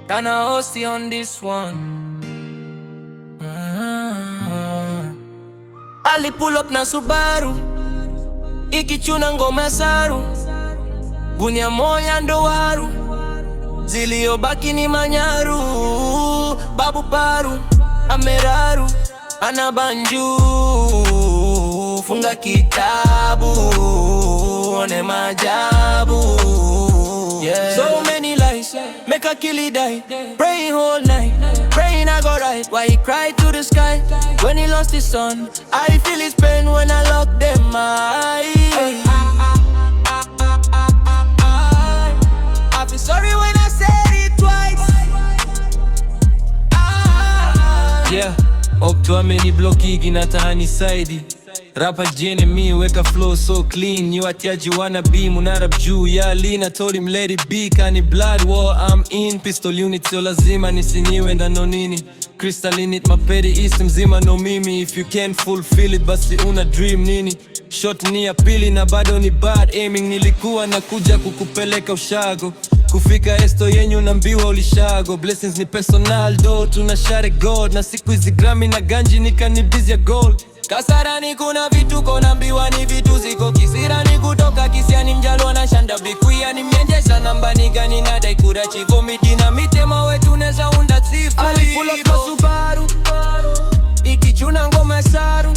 Kana hosti on this one. Ali pull up na Subaru, ikichuna ngoma Saru, gunia moya ndo waru, ziliyobaki ni manyaru. Babu paru, ameraru, anabanju, funga kitabu, one majabu. Yeah. So many lies, make a killie die. Praying whole night, praying I go right. Why he cried to the sky when he lost his son? I feel his pain when I lock them eyes. I feel sorry when I said it twice. Yeah, up to a many blocky ginatahani saidi. Rapper Jenemy, weka flow so clean. You atiaji wanna be munarab juu ya Lina. Told him let it be, kani blood war I'm in. Pistol unit so lazima nisiniwe ndano nini. Crystal in it, mapedi isi mzima no mimi. If you can't fulfill it, basi una dream nini. Shot ni ya pili na bado ni bad aiming. Nilikuwa nakuja kukupeleka ushago, kufika esto yenyu nambiwa ulishago. Blessings ni personal do, tunashare God. Na siku hizi Grammy na ganji nikanibizia gold. Kasarani kuna vitu konambiwa ni vitu ziko kisirani. Kutoka kisiani mjalwa na shanda bikuya ni mjenjesha namba nigani na daikura chivo midina mitema wetu neza unda sifu. Ali pull up na Subaru, ikichuna ngoma Saru,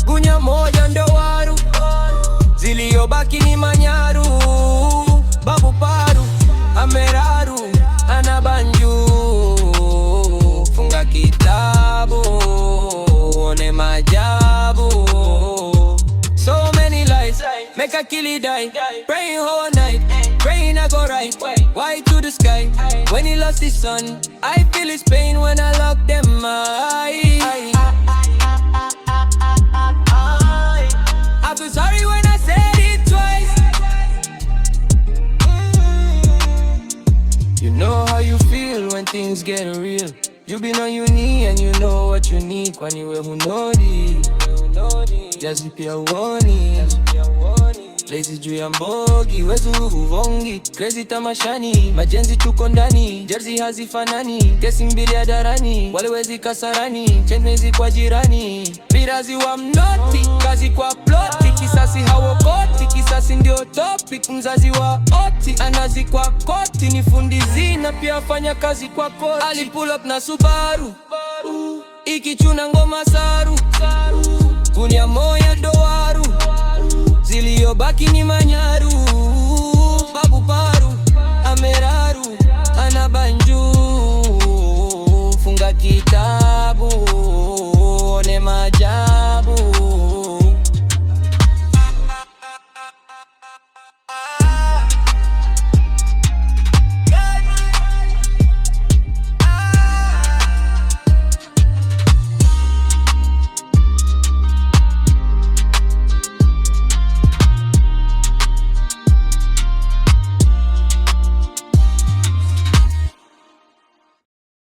gunya moja ndo waru, ziliyobaki ni manyaru. Babu paru, ameraru, anabanju, funga kitabu, one majabu. So many lies, make a killie die. Praying whole night, praying I go right. Why to the sky when he lost his son? I feel his pain when I lock them eyes. I feel sorry when I said it twice. You know how you feel when things get real. You been on your knee and you know what you need. Kwani we hunodi, jazi pia uoni. Lazy juu ya mbogi, wezu uvongi. Crazy tamashani, majenzi tuko ndani. Jersey hazifanani, kesi mbili ya darani. Wale wezi kasarani, chenezi kwa jirani. Virazi wa mnoti, kazi kwa ploti. Kisasi hawokoti, kisasi ndio topic. Mzazi wa oti, anazi kwa koti. Ni fundi zina, pia fanya kazi kwa koti. Ali pull up na Subaru, ikichuna ngoma Saru, gunia moya ndo waru, ziliyobaki ni manyaru.